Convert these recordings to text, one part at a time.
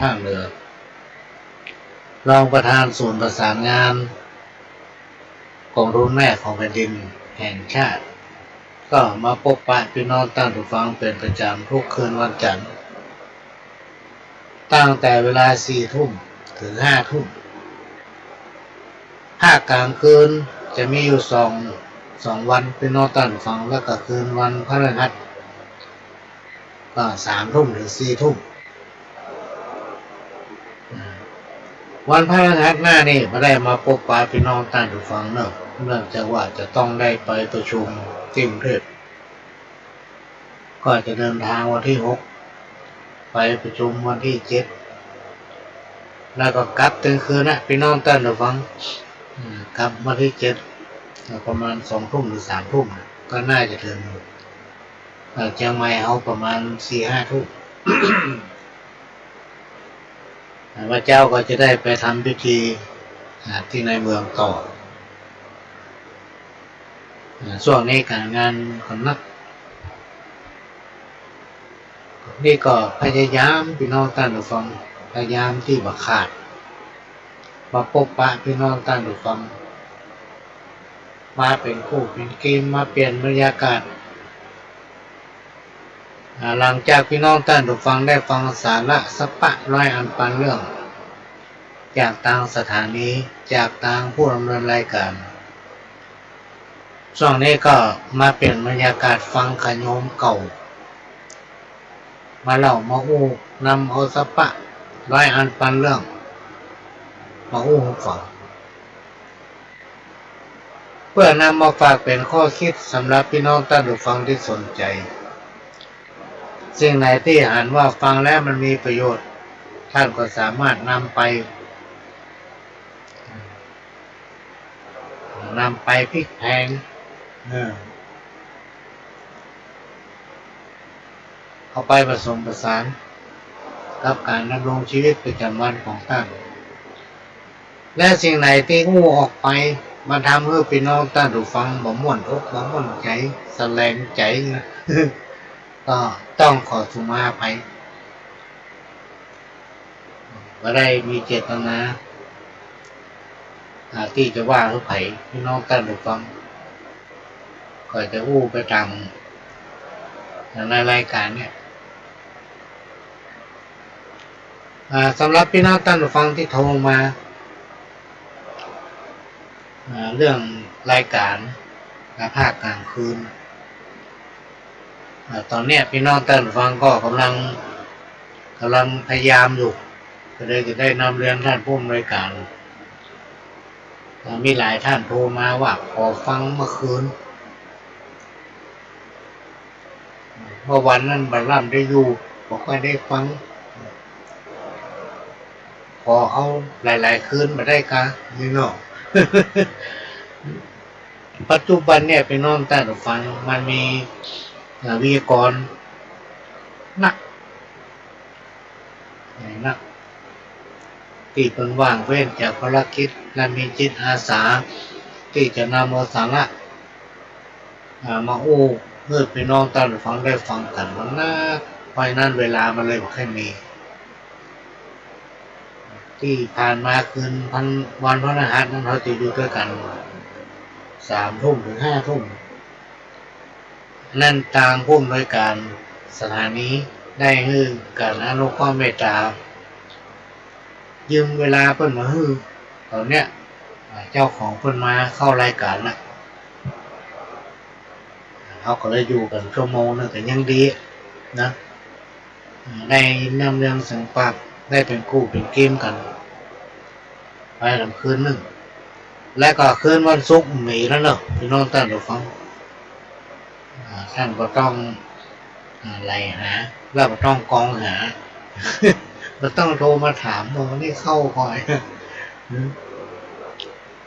ภาคเหนือรองประธานศูนย์ประสานงานกองทุนแม่ของแผ่นดินแห่งชาติก็มาพบปะพี่น้องท่านผู้ฟังเป็นประจำทุกคืนวันจันทร์ตั้งแต่เวลา4 ทุ่มถึง5 ทุ่มภาคกลางคืนจะมีอยู่สองวันพี่น้องท่านผู้ฟังแล้วก็คืนวันพฤหัสก็3 ทุ่มถึง4 ทุ่มวันพฤหัสหน้านี่ไม่ได้มาพบปะพี่น้องท่านผู้ฟังเนื่องจากว่าจะต้องได้ไปประชุมที่กรุงเทพก็จะเดินทางวันที่6ไปประชุมวันที่7แล้วก็กลับถึงคืนนะพี่น้องท่านผู้ฟังกลับวันที่7ประมาณ2 ทุ่มหรือ3 ทุ่มก็น่าจะถึงเชียงใหม่เอาประมาณ4-5 ทุ่ม พระเจ้าก็จะได้ไปทำพิธีที่ในเมืองต่อช่วงนี้การงานของนักนี่ก็พยายามพี่น้องท่านผู้ฟังพยายามที่บักขาดมาพบปะพี่น้องท่านผู้ฟังมาเป็นคู่เป็นเกมมาเปลี่ยนบรรยากาศหลังจากพี่น้องท่านผู้ฟังได้ฟังสาระสปะร้อยอันปันเรื่องจากทางสถานีจากทางผู้ดำเนินรายการช่วงนี้ก็มาเปลี่ยนบรรยากาศฟังขโยมเก่ามาเล่ามาอู้นำเอาสปะร้อยอันปันเรื่องมาอู้ฟังเพื่อนำมาฝากเป็นข้อคิดสำหรับพี่น้องท่านผู้ฟังที่สนใจสิ่งไหนที่อ่านว่าฟังแล้วมันมีประโยชน์ท่านก็สามารถนำไปพลิกแพลงเอาไปผสมผสานกับการดำรงชีวิตประจำวันของท่านและสิ่งไหนที่งูออกไปมาทำให้พี่น้องท่านผู้ฟังบ่ม่วนอกบ่ม่วนใจแสลงใจก็ต้องขอสุมาภัยก็ได้มีเจตนาที่จะว่าหรือไผ่พี่น้องท่านผู้ฟังก็จะอู้ไปตามในรายการเนี่ยสำหรับพี่น้องท่านผู้ฟังที่โทรมาเรื่องรายการภาคกลางคืนตอนนี้พี่น้องท่านผู้ฟังก็กำลังพยายามอยู่ก็เลยจะได้นำเรียนท่านผู้อำนวยการมีหลายท่านโทรมาว่าขอฟังเมื่อคืนเมื่อวันนั้นบัลลัมได้อยู่บอกว่าได้ฟังขอเอาหลายๆคืนมาได้ค่ะนี่เนาะ ปัจจุบันเนี่ยพี่น้องท่านผู้ฟังมันมีวิทยากรนักที่เป็นว่างเว้นจากภารกิจและมีจิตอาสาที่จะนำเอาสาระมาอู้เพื่อพี่น้องท่านผู้ฟังได้ฟังกันวันหน้าเพราะนั้นเวลามันเลยไม่ค่อยมีที่ผ่านมาคืนวันพฤหัสนั้นเขาจะอยู่ด้วยกัน3 ทุ่มถึง5 ทุ่มนั่นทางผู้อำนวยการสถานีได้ให้การอนุเคราะห์เมตตายืมเวลาเพิ่นมาฮื้อตอนเนี้ยเจ้าของเพิ่นมาเข้ารายการนะเขาก็เลยอยู่กันชั่วโมงนึงแต่ยังดีนะได้นำเรื่องสังปักได้เป็นคู่เป็นเกมกันไปลำคืนนึงและก็คืนวันศุกร์มีแล้วเนอะพี่น้องท่านผู้ฟังท่านก็ต้องไล่หาแล้วก็ต้องกองหาเราต้องโทรมาถามว่าวันนี้เข้าคอย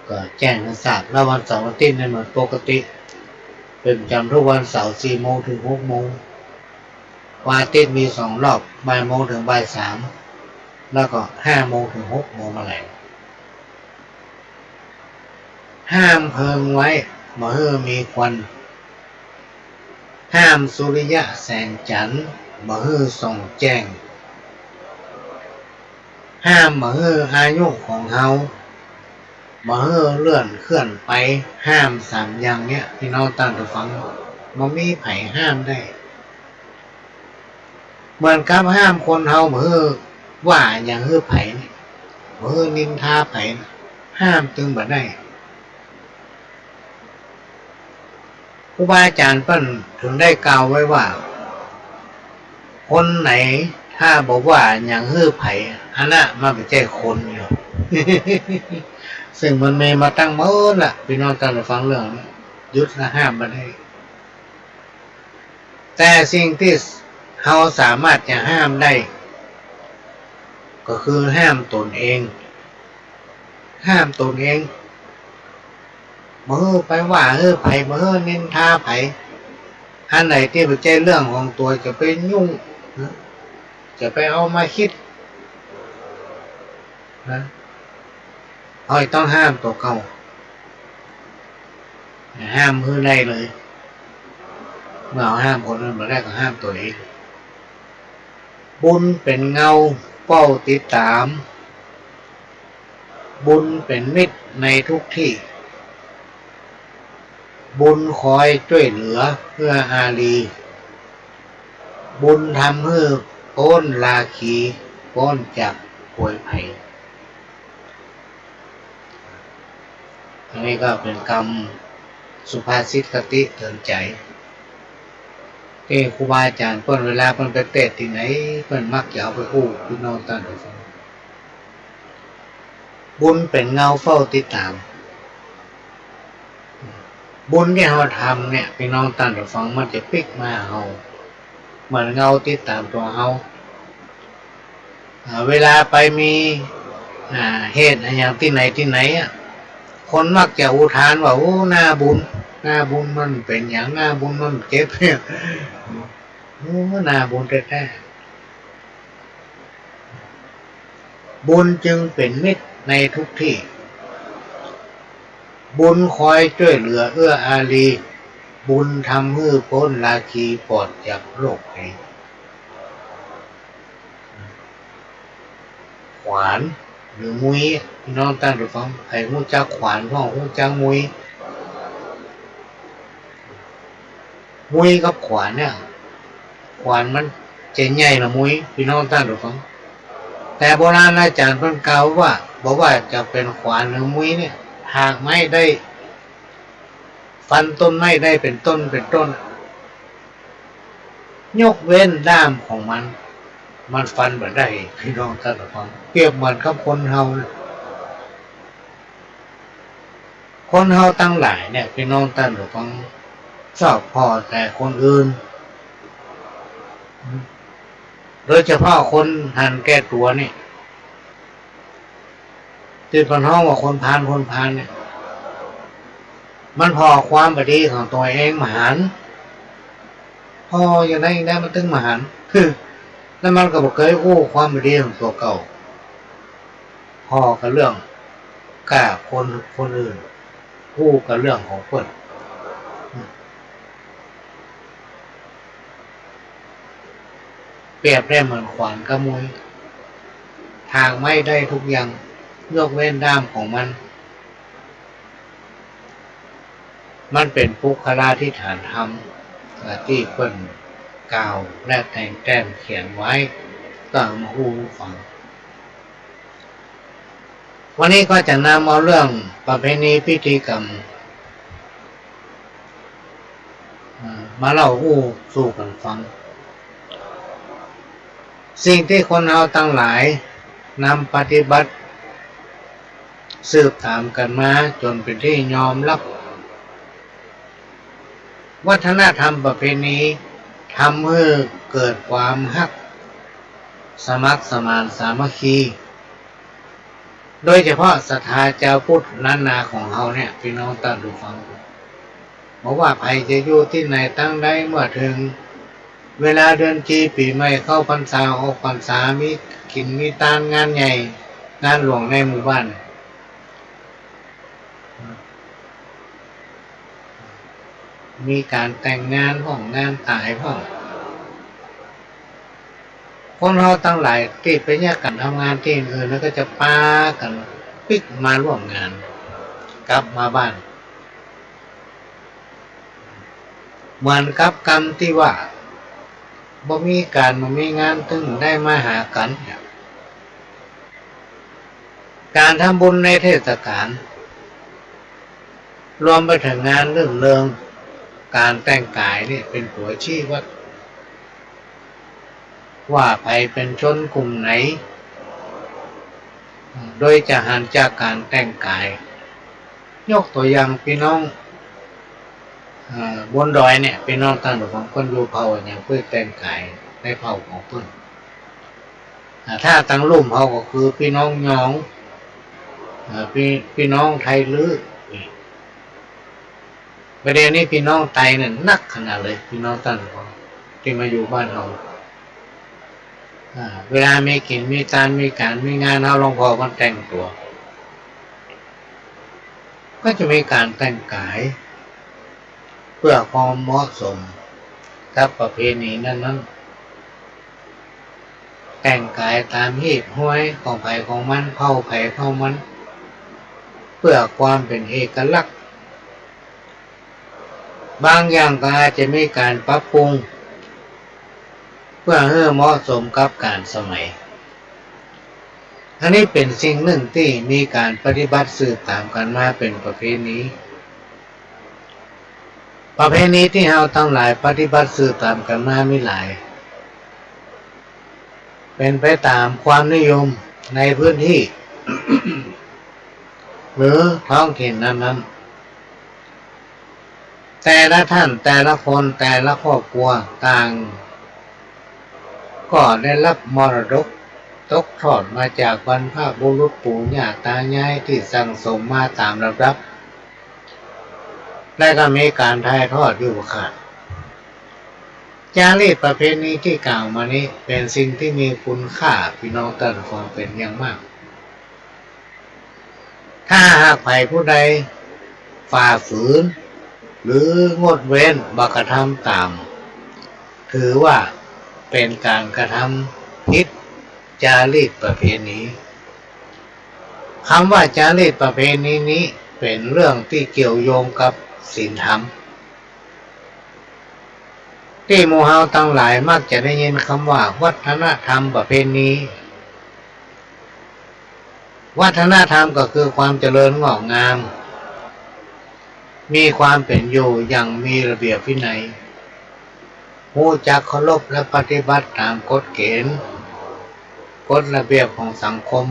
ก็แจ้งกันทราบแล้ววันเสาร์อาทิตย์ในเหมือนปกติเป็นประจำทุกวันเสาร์4 โมงถึง6 โมงวันอาทิตย์มี2 รอบบ่ายโมงถึงบ่าย3แล้วก็5 โมงถึง6 โมงอะไรห้ามเพิงไว้บ่ให้มีควันห้ามสุริยะแสงจันทร์บ่ให้ส่องแจ้ง ห้ามบ่ให้อายุของเฮาบ่ให้เลื่อนเคลื่อนไปห้าม3อย่างเนี้ยพี่น้องตั้งใจฟังบ่มีไผห้ามได้เหมือนกับห้ามคนเฮาบ่ให้ว่าอย่างให้ไผบ่ให้นินทาไผห้ามตึงบ่ได้ครูบาอาจารย์เพิ่นถึงได้กล่าวไว้ว่าคนไหนถ้าบอกว่าอย่างฮื้อไผ่อันน่ะมันไม่ใช่คนอยู่ ซึ่งมันมีมาตั้งเมื่อล่ะพี่น้องตั้งใจฟังเรื่องยุทธห้ามมาได้แต่สิ่งที่เราสามารถจะห้ามได้ก็คือห้ามตนเองห้ามตนเองมือไปว่าไผ่มือนินทาไผ่อันไหนที่ไม่ใช่เรื่องของตัวจะไปยุ่งจะไปเอามาคิดนะต้องห้ามตัวเก่าห้ามมือได้เลยเมื่อห้ามคนอื่นมาได้ก็ห้ามตัวเองบุญเป็นเงาเฝ้าติดตามบุญเป็นมิตรในทุกที่บุญคอยช่วยเหลือเพื่ออารีบุญทำให้พ้นราคีพ้นจากป่วยภัยอันนี้ก็เป็นคำสุภาษิตคติเตือนใจที่ครูบาอาจารย์เพิ่นเวลาเพิ่นไปเทศน์ที่ไหนเพิ่นมักจะเอาไปพูดพี่น้องตั้งใจฟังบุญเป็นเงาเฝ้าติดตามบุญที่เราทำเนี่ยพี่น้องตั้งใจฟังมันจะพลิกมาเราเหมือนเงาติดตามตัวเราเวลาไปมีเหตุอย่างที่ไหนอ่ะคนมักจะอุทานว่าโอ้หน้าบุญมันเป็นอย่างหน้าบุญมันเจ็บเนี่ยโอ้หน้าบุญแท้ๆบุญจึงเป็นมิตรในทุกที่บุญคอยช่วยเหลือเอื้ออารีบุญทำให้พ้นราคีปลอดจากโรคภัยขวานหรือมุ้ยพี่น้องตั้งใจฟังไอ้หูจักขวานพ่อหูจักมุ้ยกับขวานเนี่ยขวานมันจะใหญ่ละมุ้ยพี่น้องตั้งใจฟังแต่โบราณอาจารย์เพิ่นกล่าวว่าบอกว่าจะเป็นขวานหรือมุ้ยเนี่ยหากไม่ได้ฟันต้นไม้ได้เป็นต้นยกเว้นด้ามของมันฟันบ่ได้พี่น้องตั้งใจฟังเปรียบเหมือนกับคนเฮาตั้งหลายเนี่ยพี่น้องตั้งใจฟังชอบพอแต่คนอื่นโดยเฉพาะคนหันแก้ตัวนี่ที่เป็นห้องว่าคนพาลเนี่ยมันพอความบดีของตัวเองมหันพออย่างได้มันถึงมหันแล้วมันก็บอกเคยความบดีของตัวเก่าพอกับเรื่องกล้าคนอื่นกับเรื่องของคนเปรียบได้เหมือนขวานกับมุ้ยทางไม่ได้ทุกอย่างยกเว้นด้ามของมันเป็นปุคลาธิฐานธรรมที่เพิ่นกล่าวและแต่งแต้มเขียนไว้ก็มาฮู้ฟังวันนี้ก็จะนำเอาเรื่องประเพณีพิธีกรรมมาเล่าสู่กันฟังสิ่งที่คนเราตั้งหลายนำปฏิบัติสืบตามกันมาจนเป็นที่ยอมรับวัฒนธรรมประเพณีทำให้เกิดความฮักสมัครสมานสามัคคีโดยเฉพาะศรัทธาเจ้าพุทธล้านนาของเราเนี่ยพี่น้องตั้งดูฟังบอกว่าใครจะอยู่ที่ไหนตั้งได้เมื่อถึงเวลาเดือนจีปีใหม่เข้าพรรษาออกพรรษามีกินมีตานงานใหญ่งานหลวงในหมู่บ้านมีการแต่งงานห้องงานตายห้อง คนเราตั้งหลายที่ไปแยกกันทำงานที่อื่นแล้วก็จะปากันปิกมาร่วมงานกลับมาบ้านเหมือนกับกรรมที่ว่าบ่มีการบ่มีงานถึงได้มาหากันการทำบุญในเทศกาลรวมไปถึงงานเรื่องเริงการแต่งกายนี่เป็นตัวชี้วัดว่าใครเป็นชนกลุ่มไหนโดยจะหันจากการแต่งกายยกตัวอย่างพี่น้องบนดอยเนี่ยพี่น้องต่างดของคนอยู่เผ่าอย่างเพื่อแต่งกายในเผ่าของเพื่อนถ้าตั้งรุ่มเผ่าก็คือพี่น้องยองพี่น้องไทยลื้อประเด็นนี้พี่น้องไทยเนี่ยนักขนาดเลยพี่น้องต่างดของที่มาอยู่บ้านเราเวลามีกินมีการมีงานเอาหลวงพ่อมันแต่งตัวก็จะมีการแต่งกายเพื่อความเหมาะสมกับประเพณีนั้นแต่งกายตามหีบห้อยของไผ่ของมันเผ่าไผ่เผ่ามันเพื่อความเป็นเอกลักษณ์บางอย่างก็อาจจะมีการปรับปรุงเพื่อให้เหมาะสมกับการสมัยอันนี้เป็นสิ่งหนึ่งที่มีการปฏิบัติสืบตามกันมาเป็นประเพณีที่เราทั้งหลายปฏิบัติสืบตามกันมามีหลายเป็นไปตามความนิยมในพื้นที่ หรือท้องถิ่นนั้นๆแต่ละท่านแต่ละคนแต่ละครอบครัวต่างก็ได้รับมรดกตกทอดมาจากบรรพบุรุษปู่ย่าตายายที่สั่งสมมาตามลำดับและก็มีการถ่ายทอดอยู่ค่ะจารีตประเพณีที่กล่าวมานี้เป็นสิ่งที่มีคุณค่าพี่น้องท่านฟังเป็นอย่างมากถ้าหากใครผู้ใดฝ่าฝืนหรืองดเว้นบักกระทำตามถือว่าเป็นการกระทำผิดจารีตประเพณีคำว่าจารีตประเพณีนี้เป็นเรื่องที่เกี่ยวโยงกับศีลธรรมที่หมู่เฮาทั้งหลายมักจะได้ยินคำว่าวัฒนธรรมประเพณีวัฒนธรรมก็คือความเจริญงอกงามมีความเป็นอยู่อย่างมีระเบียบวินัยรู้จักเคารพและปฏิบัติตามกฎเกณฑ์กฎระเบียบของสังคม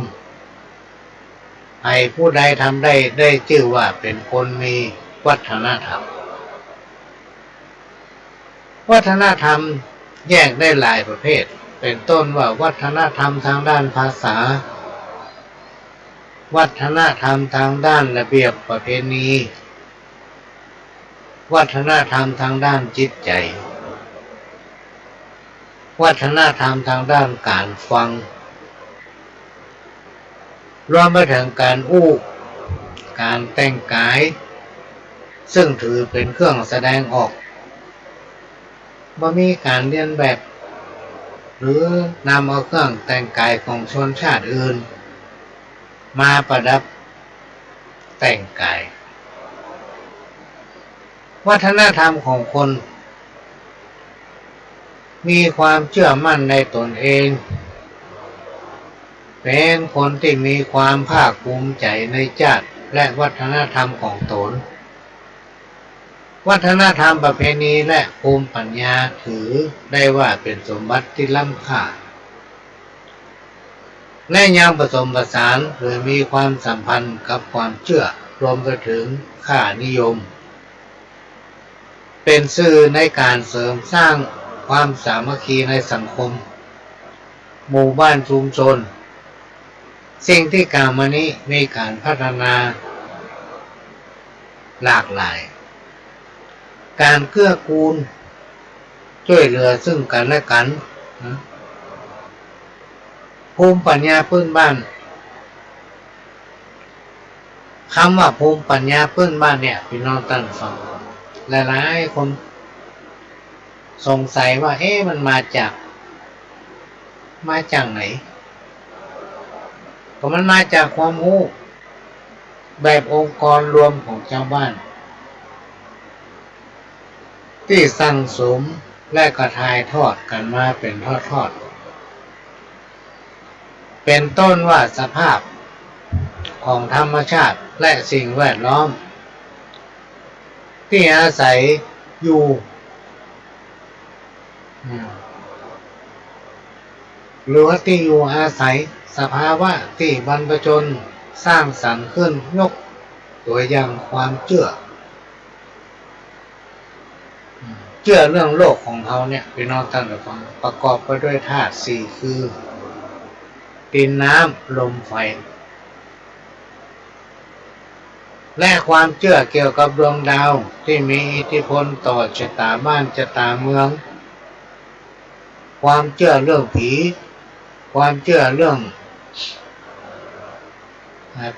ให้ผู้ใดทำได้ชื่อว่าเป็นคนมีวัฒนธรรมวัฒนธรรมแยกได้หลายประเภทเป็นต้นว่าวัฒนธรรมทางด้านภาษาวัฒนธรรมทางด้านระเบียบประเพณีวัฒนธรรมทางด้านจิตใจวัฒนธรรมทางด้านการฟังรวมไปถึงการการแต่งกายซึ่งถือเป็นเครื่องแสดงออกบ่มีการเลียนแบบหรือนำเอาเครื่องแต่งกายของชนชาติอื่นมาประดับแต่งกายวัฒนธรรมของคนมีความเชื่อมั่นในตนเองเป็นคนที่มีความภาคภูมิใจในชาติและวัฒนธรรมของตนวัฒนธรรมประเพณีและภูมิปัญญาถือได้ว่าเป็นสมบัติที่ล้ำค่าและยังผสมผสานหรือมีความสัมพันธ์กับความเชื่อรวมไปถึงค่านิยมเป็นสื่อในการเสริมสร้างความสามัคคีในสังคมหมู่บ้านชุมชนสิ่งที่กล่าวมานี้มีการพัฒนาหลากหลายการเกื้อกูลช่วยเหลือซึ่งกันและกันภูมิปัญญาพื้นบ้านคำว่าภูมิปัญญาพื้นบ้านเนี่ยพี่น้องท่านฟังหลายๆคนสงสัยว่ามันมาจาก มาจากไหนก็มันมาจากความรู้แบบองค์กรรวมของชาวบ้านที่สั่งสมและกระทายทอดกันมาเป็นทอดๆเป็นต้นว่าสภาพของธรรมชาติและสิ่งแวดล้อมที่อาศัยอยู่หรือว่าที่อยู่อาศัยสภาวะที่บรรพชนสร้างสรรค์ขึ้นยกตัวอย่างความเชื่อเรื่องโลกของเขาเนี่ยพี่น้องท่านผู้ฟังประกอบไปด้วยธาตุสี่คือดินน้ำลมไฟและความเชื่อเกี่ยวกับดวงดาวที่มีอิทธิพลต่อชะตาบ้านชะตาเมืองความเชื่อเรื่องผีความเชื่อเรื่อง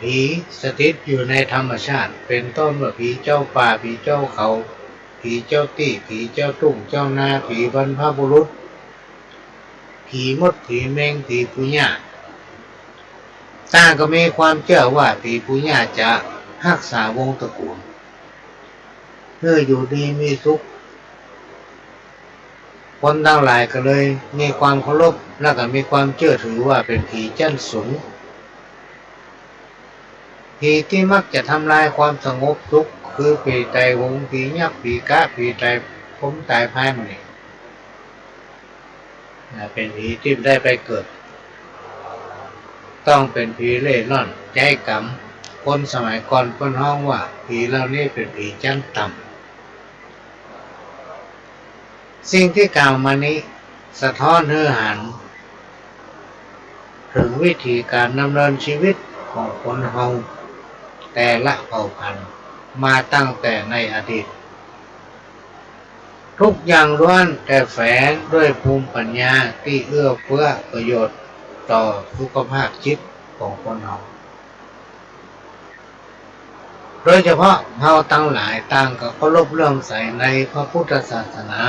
ผีสถิตอยู่ในธรรมชาติเป็นต้นว่าผีเจ้าป่าผีเจ้าเขาผีเจ้าตี้ผีเจ้าทุ่งเจ้านาผีบรรพบุรุษผีมดผีแมงผีปุญญาต่างก็มีความเชื่อว่าผีปุญญาจะรักษาวงตระกูลเพื่ออยู่ดีมีสุขคนทั้งหลายก็เลยมีความเคารพและก็มีความเชื่อถือว่าเป็นผีชั้นสูงผีที่มักจะทำลายความสงบสุขคือผีไตหงผียักษ์ผีกะผีไตผมตายพายมันนี่เป็นผีที่ได้ไปเกิดต้องเป็นผีเล่ร่อนใจกรรมคนสมัยก่อนเพิ่นฮ้องว่าผีเหล่านี้เป็นผีชั้นต่ำสิ่งที่กล่าวมานี้สะท้อนให้เห็นถึงวิธีการดำเนินชีวิตของคนเฮาแต่ละเผ่าพันธุ์มาตั้งแต่ในอดีตทุกอย่างล้วนแต่แฝงด้วยภูมิปัญญาที่เอื้อเฟื้อประโยชน์ต่อสุขภาพจิตของคนเฮาโดยเฉพาะเฮาทั้งหลายต่างก็เคารพเลื่อมใสในพระพุทธศาสนา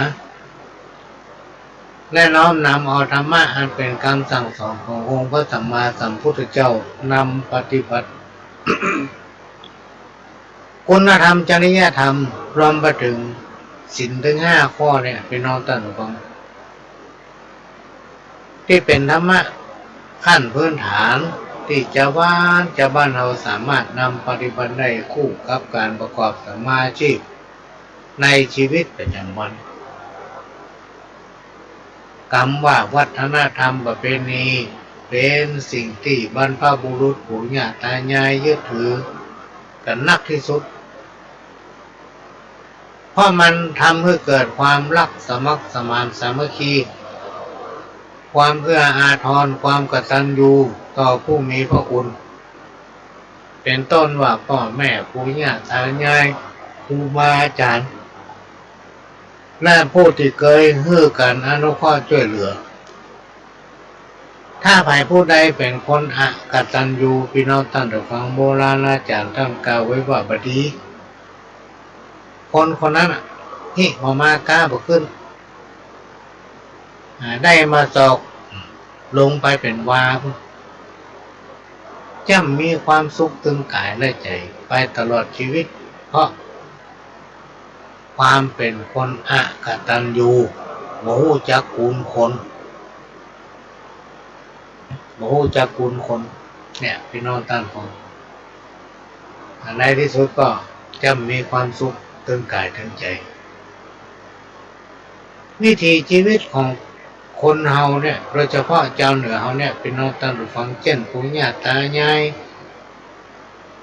และน้อมนำเอาธรรมะอันเป็นคำสั่งสอนขององค์พระสัมมาสัมพุทธเจ้านำปฏิบัติ คุณธรรมจริยธรรมรวมไปถึงศีลถึง5 ข้อเนี่ยเป็นน้องท่านผู้ฟังที่เป็นธรรมะขั้นพื้นฐานที่ชาวบ้านเราสามารถนำปฏิบัติได้คู่กับการประกอบสมาชีพในชีวิตประจำวันคำว่าวัฒนธรรมประเพณีเป็นสิ่งที่บรรพบุรุษปู่ย่าตายายยึดถือกันนักที่สุดเพราะมันทำให้เกิดความรักสมัครสมานสามัคคีความเอื้ออาทรความกตัญญูต่อผู้มีพระคุณเป็นต้นว่าพ่อแม่ปู่ย่าตายายครูบาอาจารย์และผู้ที่เคยให้กันอนุเคราะห์ช่วยเหลือถ้าใครผู้ใดเป็นคนอกตัญญูพี่น้องท่านผู้ฟังโบราณอาจารย์ท่านกล่าวไว้ว่าบดีคนนั้นที่มากล้าบ่ขึ้นได้มาสอกลงไปเป็นวาจะมีความสุขตึงกายและใจไปตลอดชีวิตเพราะความเป็นคนอกตัญญูบ่ฮู้จักคุณคนบ่ฮู้จักคุณคนเนี่ยพี่น้องท่านฟังในที่สุดก็จะมีความสุขตึงกายตึงใจวิถีชีวิตของคนเฮาเนี่ยโดยเฉพาะชาวเหนือเฮาเนี่ยพี่น้องท่านผู้ฟังเช่นปู่ย่าตายาย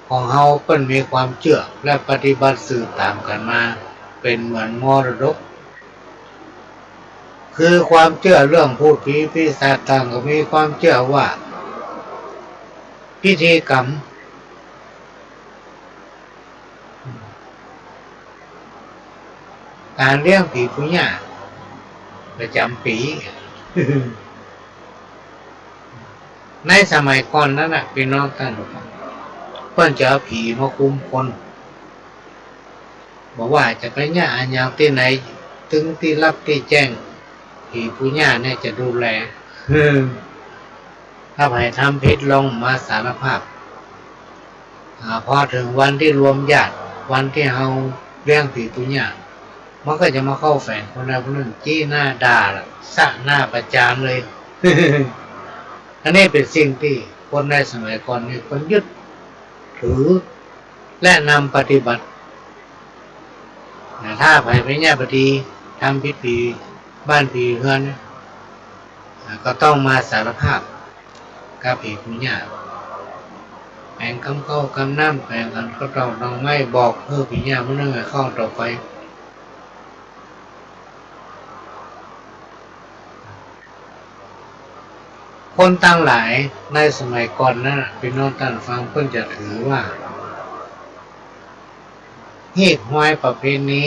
ของเฮาเพิ่นมีความเชื่อและปฏิบัติสืบตามกันมาเป็นเหมือนมรดกคือความเชื่อเรื่องพูดผีปีศาจต่างก็มีความเชื่อว่าพิธีกรรมการเลี้ยงผีปู่ย่าประจำปี ในสมัยก่อนนั้นน่ะพี่น้องท่านเพิ่นจะเอาผีมาคุมคนบอกว่าจะไปย่าอันยาวที่ไหนถึงที่รับที่แจ้งผีปู่ย่าเนี่ยจะดูแล ถ้าใครทำผิดลงมาสารภาพพอถึงวันที่รวมญาติวันที่เฮาเลี้ยงผีปุญญามันก็จะมาเข้าแฝงคนใดคนหนึ่งจี้หน้าด่าสะหน้าประจานเลย อันนี้เป็นสิ่งที่คนในสมัยก่อนนี่คนยึดถือและนำปฏิบัติถ้าไปไม่แย่ปฏิทำพิธีบ้านผีเฮือนก็ต้องมาสารภาพกับผีปุญญาแปลงคำเข้ากำน้ำแปลงกันก็ต้องไม่บอกเพื่อผีญาเมื่อนั่งเข้าต่อไปคนตั้งหลายในสมัยก่อนนั้นพี่น้องท่านฟังเพิ่นจะถือว่าเหตุห้อยประเพณี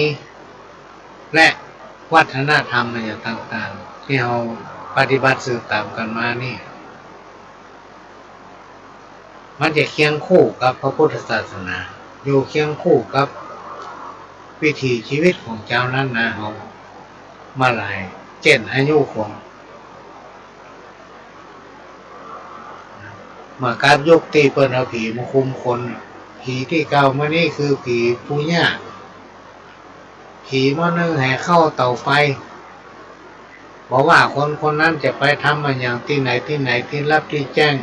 และวัฒนธรรมอย่างต่างๆที่เราปฏิบัติสืบตามกันมานี่มันจะเคียงคู่กับพระพุทธศาสนาอยู่เคียงคู่กับวิถีชีวิตของเจ้านั้นนะเรามาหลายเจ็ดอายุคนเมื่อการยกตีเปิ้นเอาผีมาคุมคนผีที่เก่ามานี่คือผีปุญญาผีมานึ่งให้เข้าเตาไฟบอกว่าคนนั้นจะไปทำมันอย่างที่ไหนที่รับที่แจ้ง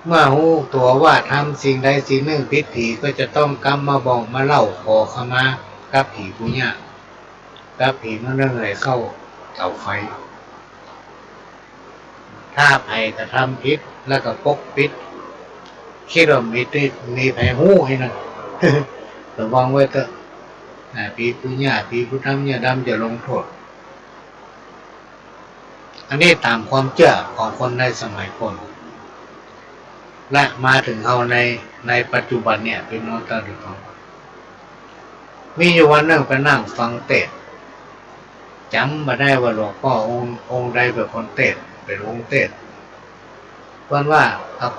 เมื่อหูตัวว่าทำสิ่งใดสิ่งหนึ่งผิดผีก็จะต้องกำมาบอกมาเล่าขอขมากับผีปุญญากับผีมานึ่งให้เข้าเตาไฟถ้าไผ่กระทำผิดแล้วก็ปกปิดคิดว่ามีไผ่หูให้นั่น ระวังไว้เถอะผีปุญญาผีผู้ทำเนี่ยดำจะลงโทษอันนี้ตามความเชื่อของคนในสมัยก่อนและมาถึงเราในปัจจุบันเนี่ยเป็นน้องตาดูของมีอยู่วันหนึ่งไปนั่งฟังเทศจำมาได้ว่าหลวงพ่อองค์ใดเป็นคนเทศเป็นองค์เทศเพราะว่า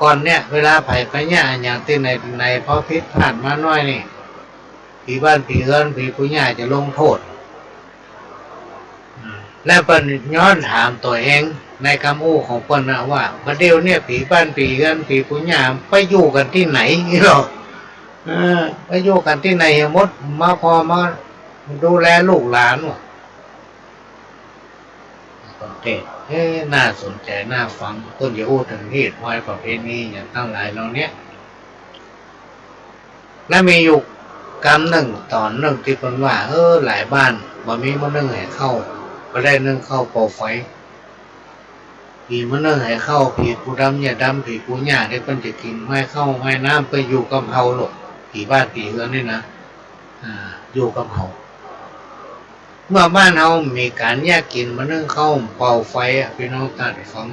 ก่อนเนี่ยเวลาไผ่ไปเนี่ยอย่างที่ในพอพิษผ่านมาน้อยนี่ผีบ้านผีเฮือนผีปุญญาจะลงโทษและเปิ้นย้อนถามตัวเองในคำอู้ของเปิ้นนะว่าประเดี๋ยวเนี่ยผีบ้านผีเฮือนผีปุญญาไปอยู่กันที่ไหนนี่หรอไปอยู่กันที่ไหนมดมาพอมาดูแลลูกหลานวะเด็กน่าสนใจน่าฟังต้นจะอู้ถึงเหตุห้อยประเพณีอย่างตั้งหลายเราเนี้ยและมีอยู่กรรมหนึ่งตอนหนึ่งที่เป็นว่าหลายบ้านบ่มีมันนึ่งให้เข้าก็ได้นึ่งเข้าเป่าไฟผีมันนึ่งให้เข้าผีผู้ดำอย่าดำผีผู้หญ้าได้เป็นจะกินไม่เข้าไม่น้ำไปอยู่กับเฮาหรอกผีบ้านผีเฮือนนี่นะอยู่กับเฮาเมื่อบ้านเฮามีการแยกกินมันนึ่งเข้าเป่าไฟพี่น้องตัดฟัง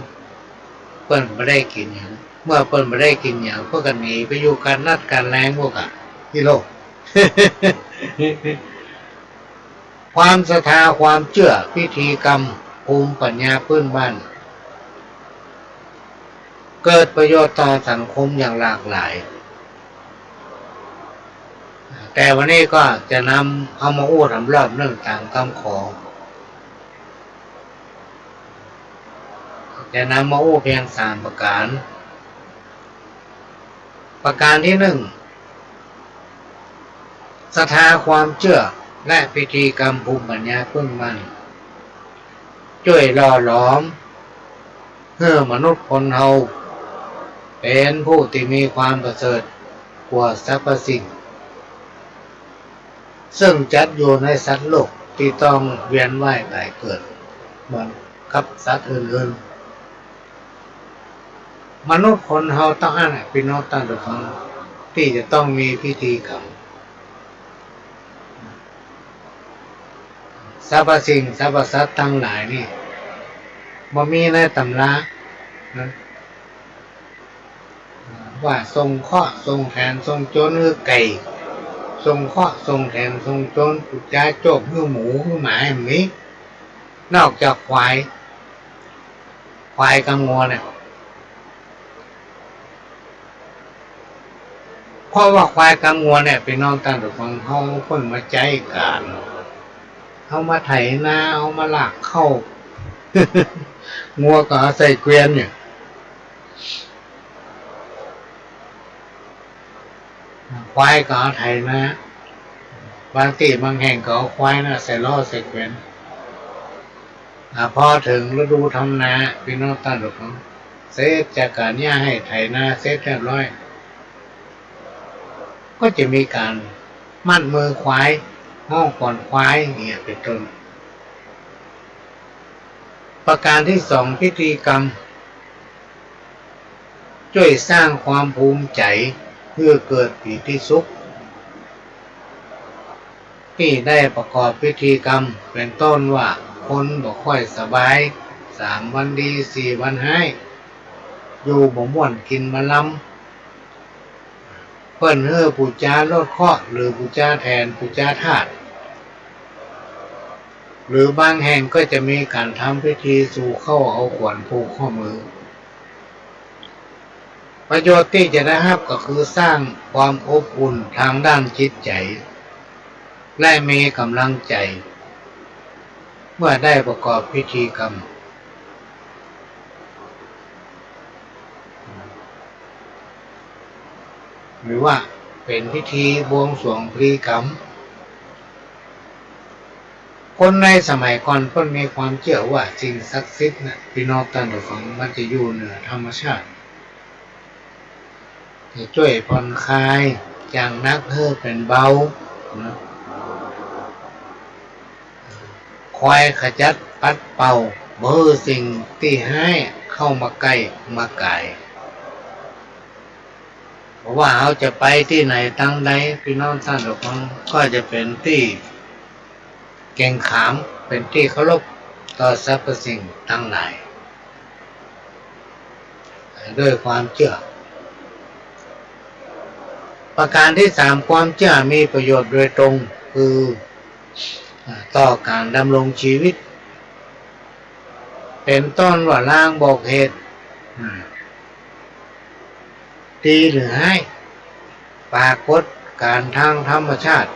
เปิ้นไม่ได้กินอย่างเมื่อเปิ้นไม่ได้กินอย่างพวกกันหนีไปอยู่การนัดการแรงพวกที่โลก ความศรัทธาความเชื่อพิธีกรรมภูมิปัญญาพื้นบ้านเกิดประโยชน์ต่อสังคมอย่างหลากหลายแต่วันนี้ก็จะนำเอามาอู้ทำรอบเรื่องต่างคำขอจะนำมาอู้เพียง3ประการที่1ศรัทธาความเชื่อและพิธีกรรมภูมิปัญญาพื้นบ้านช่วยหล่อหลอมเพื่อมนุษย์คนเฮาเป็นผู้ที่มีความประเสริฐกว่าสรรพสิ่งซึ่งจัดอยู่ในสัตว์โลกที่ต้องเวียนว่ายตายเกิดเหมือนกับสัตว์อื่นๆมนุษย์คนเฮาต้องอ่านพี่น้องตั้งแต่ฟังที่จะต้องมีพิธีกรรมสรรพสิ่งสรรพสัตว์ทั้งหลายนี่บ่มีในตำรานะว่าทรงเคราะห์ทรงแทนทรงโจรคือไก่ทรงเคราะห์ทรงแทนทรงโจรปุจจาโจบคือหมูคือหมาอย่างนี้นอกจากควายกับงัวเนี่ยเพราะว่าควายกับงัวเนี่ยพี่น้องท่านผู้ฟังเฮาคนมาใจกันเอามาไถนาเอามาลากเข้า งัวก็ใส่เกวียนเนี่ย ควายก็เอาไถนะบางที่บางแห่งก็เอาควายนะใส่ล้อใส่เกวียนพอถึงฤดูทำนาพี่น้องตาดุกเสร็จจากการย่าให้ไถนาเสร็จเรียบร้อยก็จะมีการมัดมือควายห้องก่อนควายเนี่ยเป็นต้นประการที่สองพิธีกรรมช่วยสร้างความภูมิใจเพื่อเกิดปีติสุขที่ได้ประกอบพิธีกรรมเป็นต้นว่าคนบ่ค่อยสบาย3 วันดี4 วันให้อยู่บ่ม่วนกินมาลำเพิ่นเฮ้อปูจาลดเคราะห์หรือปูจาแทนปูจาธาตุหรือบางแห่งก็จะมีการทำพิธีสู่เข้าเอาขวัญผูกข้อมือประโยชน์ที่จะได้รับก็คือสร้างความอบอุ่นทางด้านจิตใจและมีกำลังใจเมื่อได้ประกอบพิธีกรรมหรือว่าเป็นพิธีบวงสรวงพิธีกรรมคนในสมัยก่อนเพิ่นมีความเชื่อว่าสิ่งศักดิ์สิทธิ์น่ะพี่น้องท่านผู้ฟังมันจะอยู่เหนือธรรมชาติจะช่วยผ่อนคลายจากนักเพื่อเป็นเบานะคอยขจัดปัดเป่าเบอร์สิ่งที่ให้เข้ามาใกล้มาไกลเพราะว่าเขาจะไปที่ไหนตั้งใดพี่น้องท่านผู้ฟังก็จะเป็นที่เก่งขามเป็นที่เคารพต่อสรรพสิ่งทั้งหลายด้วยความเชื่อประการที่สามความเชื่อมีประโยชน์โดยตรงคือต่อการดำรงชีวิตเป็นต้นว่าล้างบอกเหตุดีหรือให้ปรากฏการทางธรรมชาติ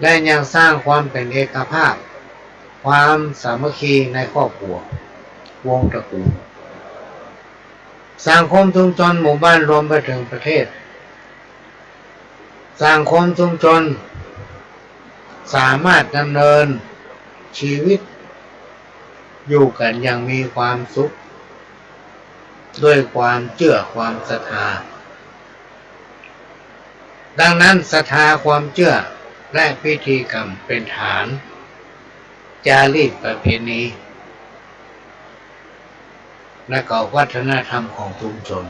และยังสร้างความเป็นเอกภาพความสามัคคีในครอบครัววงตระกูลสังคมชุมชนหมู่บ้านรวมไปถึงประเทศสังคมชุมชนสามารถดำเนินชีวิตอยู่กันอย่างมีความสุขด้วยความเชื่อความศรัทธาดังนั้นศรัทธาความเชื่อและพิธีกรรมเป็นฐานจารีตประเพณีและก็วัฒนธรรมของชุมชน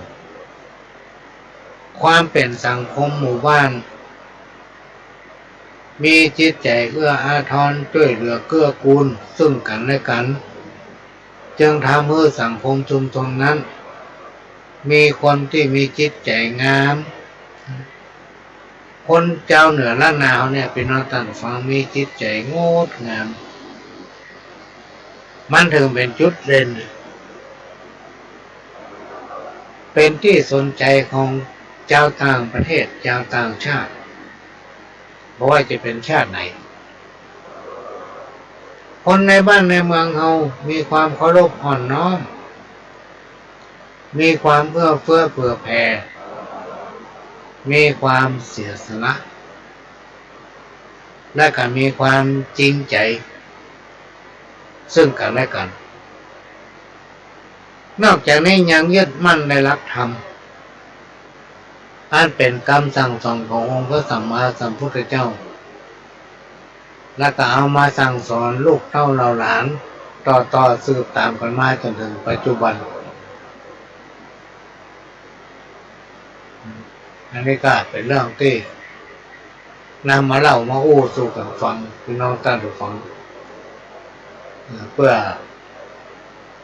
ความเป็นสังคมหมู่บ้านมีจิตใจเอื้ออาทรช่วยเหลือเกื้อกูลซึ่งกันและกันจึงทำให้สังคมชุมชนนั้นมีคนที่มีจิตใจงามคนเจ้าเหนือล้านนาเนี่ยเป็นน้องท่านฟังมีจิตใจงดงามมันถึงเป็นจุดเด่นเป็นที่สนใจของเจ้าต่างประเทศเจ้าต่างชาติเพราะว่าจะเป็นชาติไหนคนในบ้านในเมืองเฮามีความเคารพอ่อนน้อมมีความเอื้อเฟื้อเผื่อแผ่มีความเสียสละและก็มีความจริงใจซึ่งกันและกันนอกจากนี้ยังยึดมั่นในหลักธรรมอันเป็นคำสั่งสอนขององค์พระสัมมาสัมพุทธเจ้าและก็เอามาสั่งสอนลูกเต้าเราหลานต่อสืบตามกันมาจนถึงปัจจุบันอันนี้ก็เป็นเรื่องที่นำมาเล่ามาอู้สู่กันฟังพี่น้องท่านผู้ฟังเพื่อ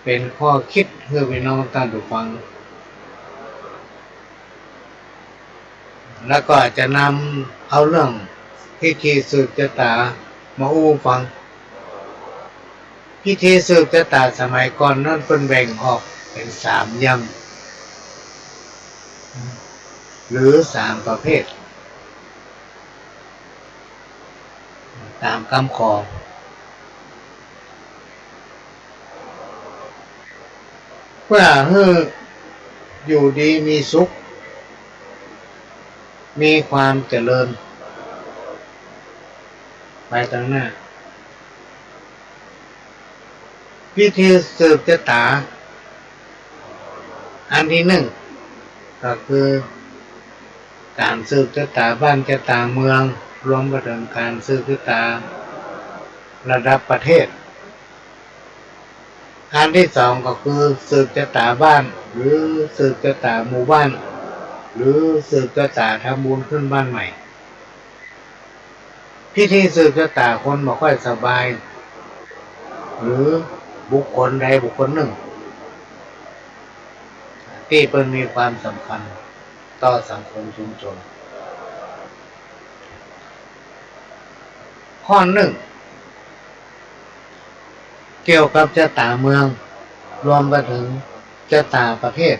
เป็นข้อคิดเพื่อพี่น้องท่านผู้ฟังแล้วก็จะนำเอาเรื่องพิธีสืบชะตามาอู้ฟังพิธีสืบชะตาสมัยก่อนนั้นเป็นแบ่งออกเป็น3 อย่างหรือ3 ประเภทตามคำขอเพื่อให้อยู่ดีมีสุข มีความเจริญไปตั้งหน้าพิธีสืบชะตาอันที่หนึ่งก็คือการสืบชะตาบ้านชะตาเมืองรวมไปถึงการสืบชะตาระดับประเทศอันที่สองก็คือสืบชะตาบ้านหรือสืบชะตาหมู่บ้านหรือสืบชะตาทำบุญขึ้นบ้านใหม่พิธีสืบชะตาคนบ่ค่อยสบายหรือบุคคลใดบุคคลหนึ่งที่เป็นมีความสำคัญต่อสังคมชุมชนข้อหนึ่งเกี่ยวกับชะตาเมืองรวมไปถึงชะตาประเทศ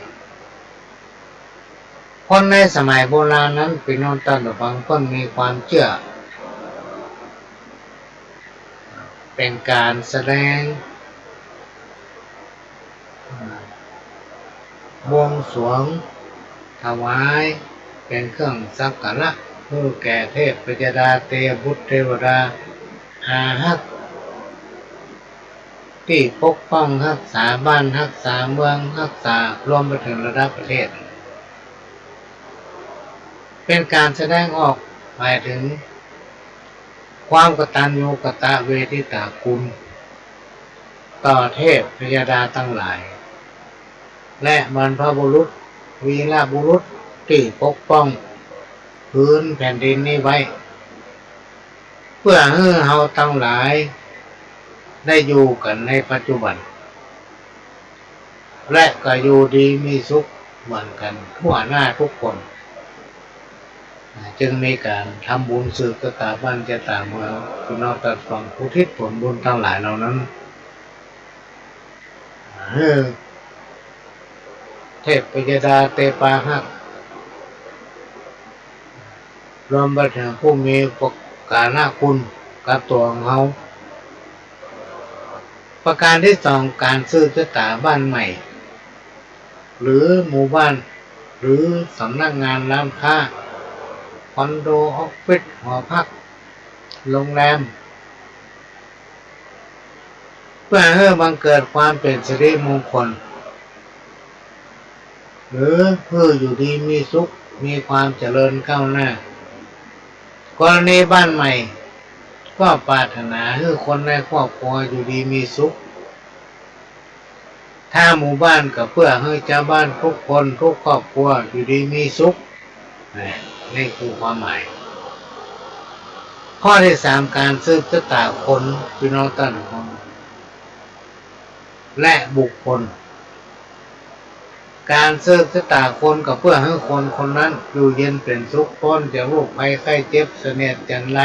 คนในสมัยโบราณนั้นพี่น้องท่านผู้ฟังก็มีความเชื่อเป็นการแสดงบวงสรวงถวายเป็นเครื่องสักการะเพื่อแก่เทพพยดาเทพุทธเทวดาอาหักที่ปกป้องรักษาบ้านรักษาเมืองรักษารวมไปถึงระดับประเทศเป็นการแสดงออกหมายถึงความกตัญญูกตเวทิตาคุณต่อเทพพยดาทั้งหลายและบรรพบุรุษวีรบุรุษที่ปกป้องพื้นแผ่นดินนี้ไว้เพื่อให้เราทั้งหลายได้อยู่กันในปัจจุบันและก็อยู่ดีมีสุขเหมือนกันทั่วหน้าทุกคนจึงมีการทำบุญสืบชะตาบ้านชะตาเมืองพี่น้องท่านฟังอุทิศผลบุญทั้งหลายเหล่านั้นเทพพยดาเตปาหักรวมไปถึงผู้มีประการคุณกับตัวของเขาประการที่สองการสืบชะตาบ้านใหม่หรือหมู่บ้านหรือสำนักงานร้านค้าคอนโดออฟฟิศหอพักโรงแรมเพื่อให้บังเกิดความเป็นสิริมงคลหรือเพื่ออยู่ดีมีสุขมีความเจริญก้าวหน้ากรณีบ้านใหม่ก็ปรารถนาให้คนในครอบครัวอยู่ดีมีสุขถ้าหมู่บ้านก็เพื่อให้ชาวบ้านทุกคนทุกครอบครัวอยู่ดีมีสุขนี่คือความหมายข้อที่สามการสืบชะตาคนพี่น้องท่านคนและบุคคลการสืบชะตาคนก็เพื่อให้คนคนนั้นอยู่เย็นเป็นสุขพ้นจากโรคภัยไข้เจ็บเสนียดจันไร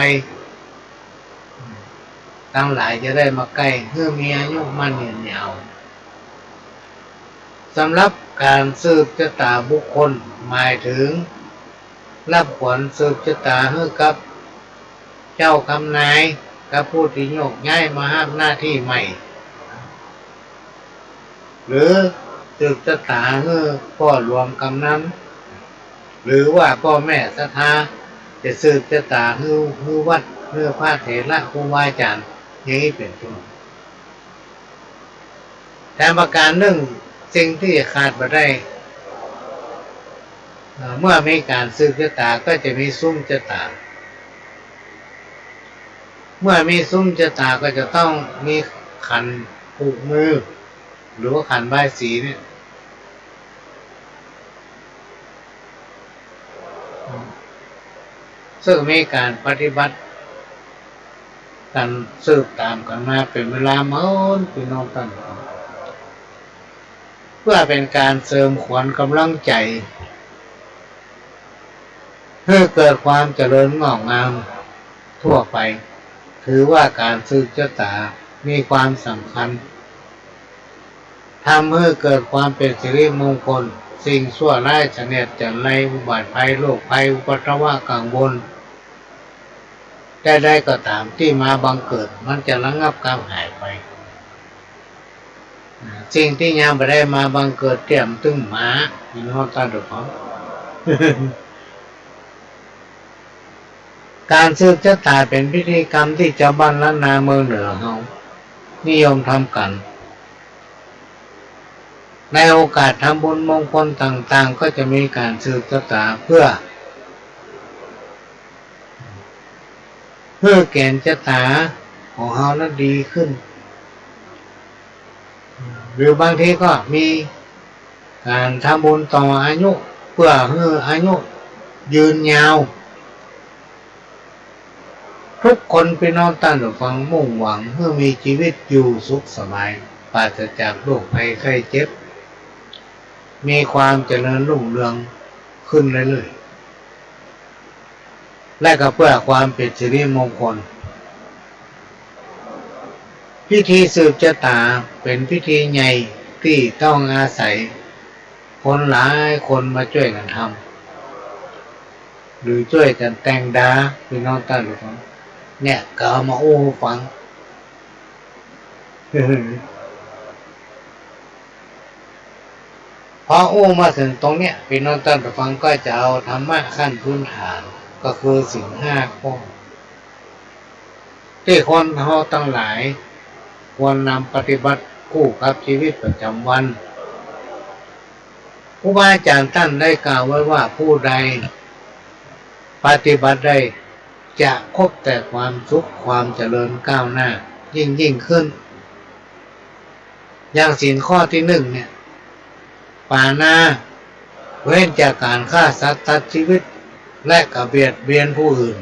ทั้งหลายจะได้มาใกล้เพื่อมีอายุมั่นยืนยาวสำหรับการสืบชะตาบุคคลหมายถึงรับขวัญสืบชะตาให้กับเจ้าคำนายกับผู้ที่โยกย้ายมารับหน้าที่ใหม่หรือสืบชะตาให้พ่อหลวงกำนันหรือว่าพ่อแม่ศรัทธาจะสืบชะตาให้วัดเพื่อพระเถระครูบาอาจารย์อย่างนี้เป็นต้นแต่ประการหนึ่งสิ่งที่ขาดไม่ได้เมื่อมีการสืบชะตาก็จะมีซุ้มชะตาเมื่อมีซุ้มชะตาก็จะต้องมีขันผูกมือหรือว่าขันใบสีเนี่ยซึ่งมีการปฏิบัติกันสืบตามกันมาเป็นเวลาเมื่อพี่น้องท่านเพื่อเป็นการเสริมขวัญกำลังใจเพื่อเกิดความเจริญงอกงามทั่วไปถือว่าการสืบชะตามีความสำคัญทำให้เกิดความเป็นสิริมงคลสิ่งชั่วร้ายเสนียดจันไรอุบัติภัยโรคภัยอุปัตวะกังวลได้ก็ตามที่มาบังเกิดมันจะระงับการหายไปสิ่งที่ยังไม่ได้มาบังเกิดเตรียมตึงหมาพี่น้องท่านทุกคน การสืบชะตาเป็นพิธีกรรมที่ชาวบ้านล้านนาเมืองเหนือเขานิยมทำกันในโอกาสทำบุญมงคลต่างๆก็จะมีการสืบชะตาเพื่อแก่นชะตาของเขานั้นดีขึ้นหรือบางทีก็มีการทำบุญต่ออายุเพื่อให้อายุยืนยาวทุกคนพี่น้องตั้งใจฟังมุ่งหวังเพื่อมีชีวิตอยู่สุขสบายปราศจากโรคภัยไข้เจ็บมีความเจริญรุ่งเรืองขึ้นเรื่อยๆและก็เพื่อความเป็นสิริมงคลพิธีสืบชะตาเป็นพิธีใหญ่ที่ต้องอาศัยคนหลายคนมาช่วยกันทำหรือช่วยกันแต่งดาพี่น้องตั้งใจฟังเนี่ยก็เอามาฟังพอมาถึงตรงเนี้ยพี่น้องตั้งใจฟังก็จะเอาธรรมะขั้นพื้นฐานก็คือศีล5 ข้อที่คนเขาตั้งหลายควรนำปฏิบัติคู่กับชีวิตประจำวันครูบาอาจารย์ท่านได้กล่าวไว้ว่าผู้ใดปฏิบัติได้จะพบแต่ความสุขความเจริญก้าวหน้ายิ่งขึ้นอย่างศีลข้อที่ 1เนี่ยปาณาเว้นจากการฆ่าสัตว์ตัดชีวิตและเบียดเบียนผู้อื่น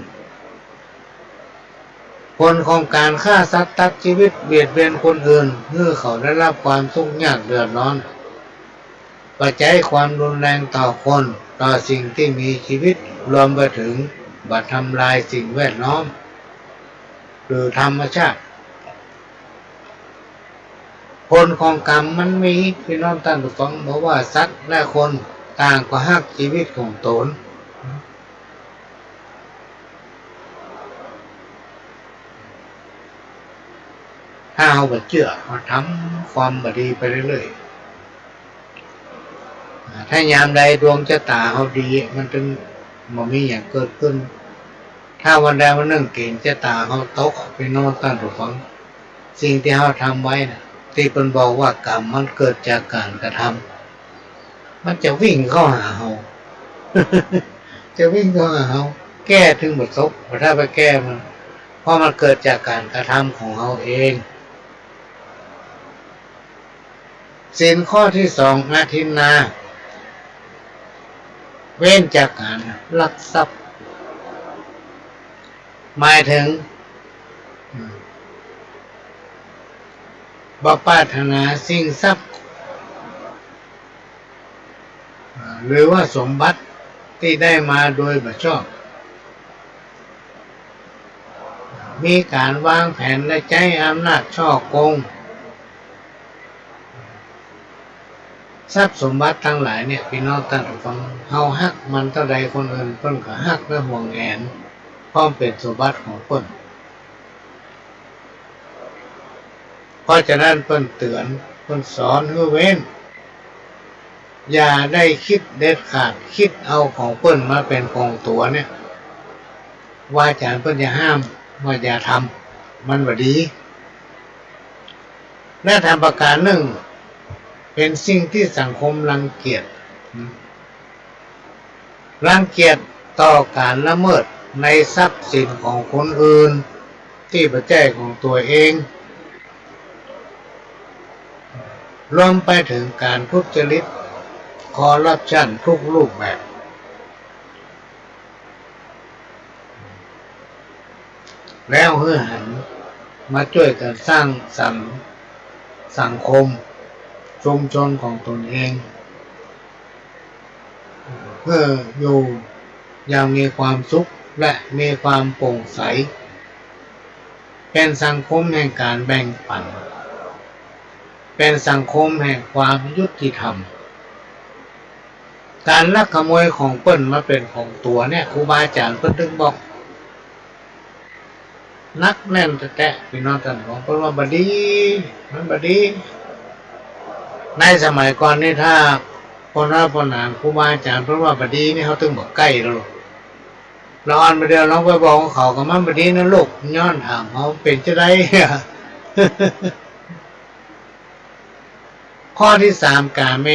ผลของการฆ่าสัตว์ตัดชีวิตเบียดเบียนคนอื่นเพื่อเขาได้รับความทุกข์ยากเดือดร้อนปัจจัยความรุนแรงต่อคนต่อสิ่งที่มีชีวิตรวมไปถึงบัดทำลายสิ่งแวดล้อมหรือธรรมชาติผลของกรรมมันมีพี่น้องท่านผู้ฟังบอกว่าสัตว์และคนต่างก็ฮักชีวิตของตนถ้าเอาแบบเชื่อมาทำความบดีไปเรื่อยๆถ้ายามใดดวงชะตาเขาดีมันจึงมันมีอย่างเกิดขึ้นถ้าวันใดวันหนึ่งเก่งชะตาเขาตกไปนอนตั้งผู้ฟังสิ่งที่เขาทำไว้นะที่เป็นบอกว่ากรรมมันเกิดจากการกระทำมันจะวิ่งเข้าหาเขา จะวิ่งเข้าหาเขาแก้ถึงบทศพถ้าไปแก้มันเพราะมันเกิดจากการกระทำของเขาเองศีลข้อที่ 2อาทินนาเว้นจากการลักทรัพย์หมายถึงบ่ปรารถนาสิ่งทรัพย์หรือว่าสมบัติที่ได้มาโดยบ่ชอบมีการวางแผนและใช้อำนาจช่อโกงทรัพย์สมบัติทั้งหลายเนี่ยพี่น้องท่านฟังเฮาฮักมันเท่าใดคนอื่นเพิ่นก็ฮักและห่วงแหนพร้อมเป็นสมบัติของเพิ่นเพราะฉะนั้นเพิ่นเตือนเพิ่นสอนให้เว้นอย่าได้คิดเด็ดขาดคิดเอาของเพิ่นมาเป็นของตัวเนี่ยว่าอาจารย์เพิ่นจะห้ามว่าอย่าทำมันบ่ดีและทำประการหนึ่งเป็นสิ่งที่สังคมรังเกียจต่อการละเมิดในทรัพย์สินของคนอื่นที่ประแจของตัวเองรวมไปถึงการทุจริตคอร์รัปชันทุกรูปแบบแล้วเพื่อหันมาช่วยกันสร้างสรรค์สังคมชุมชนของตนเองเพื่ออยู่อย่างมีความสุขและมีความโปร่งใสเป็นสังคมแห่งการแบ่งปันเป็นสังคมแห่งความยุติธรรมการลักขโมยของเปิ้นมาเป็นของตัวเนี่ยครูบาอาจารย์เปิ้นถึงบอกนักแน่นแท้ๆพี่น้องท่านของเปิ้นว่าบดีมันบดีในสมัยก่อนนี่ถ้าคนรับคนหนานครูบาอาจารย์เปิ้นว่าบดีนี่เขาถึงบอกใกล้แล้ว เราอ่านไปเดียวเราไปบอกเขากับมันไปดีนะลูกย้อนถามเขาเป็นจะได้ ข้อที่3กาเม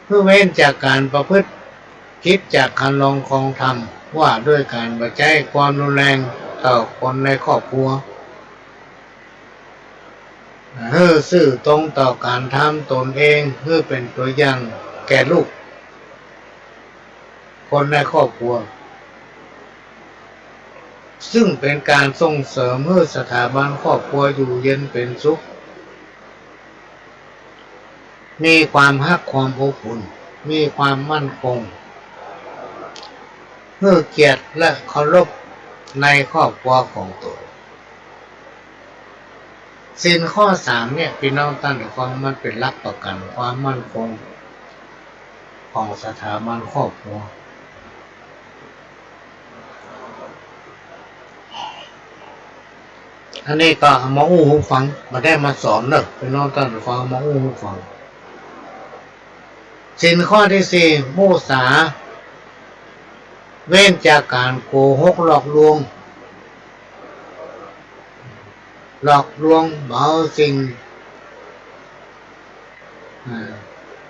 เพื่อเว้นจากการประพฤติคิดจากคันลองคองธรรมว่าด้วยการบัใช้ความรุนแรงต่อคนในครอบครัวซื่อตรงต่อการทำตนเองเพื่อเป็นตัวอย่างแก่ลูกคนในครอบครัวซึ่งเป็นการส่งเสริมให้สถาบันครอบครัวอยู่เย็นเป็นสุขมีความรักความอบอุ่นมีความมั่นคงเพื่อเกียรติและเคารพในครอบครัวของตนศีลข้อ3เนี่ยพี่น้องตั้งแต่ฟังมันเป็นหลักประกันความมั่นคงของสถาบันครอบครัวอันนี้ก็มาอู้หูฟังมาได้มาสอนเนอะพี่น้องตั้งแต่ฟังมาอู้หูฟังศีลข้อที่4มุสาเว้นจากการโกหกหลอกลวงเบาสิ่ง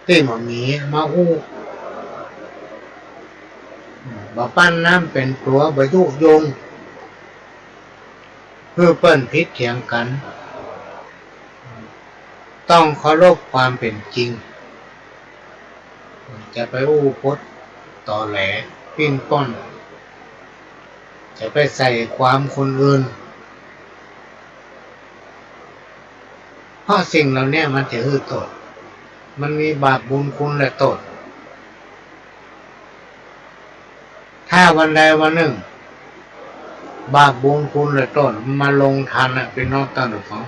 ที่มันมีมาอู้บ่ปั้นน้ำเป็นตัวบ่ยุยงเพื่อเปิ้นพิษเถียงกันต้องเคารพความเป็นจริงจะไปอู้พดต่อแหลปิ้นป้อนจะไปใส่ความคนอื่นเพราะสิ่งเหล่านี้มันจะโทษมันมีบาปบุญคุณและโทษถ้าวันใดวันหนึ่งบาปบุญคุณและโทษมาลงทันเป็นนอกตั้งแต่ฟัง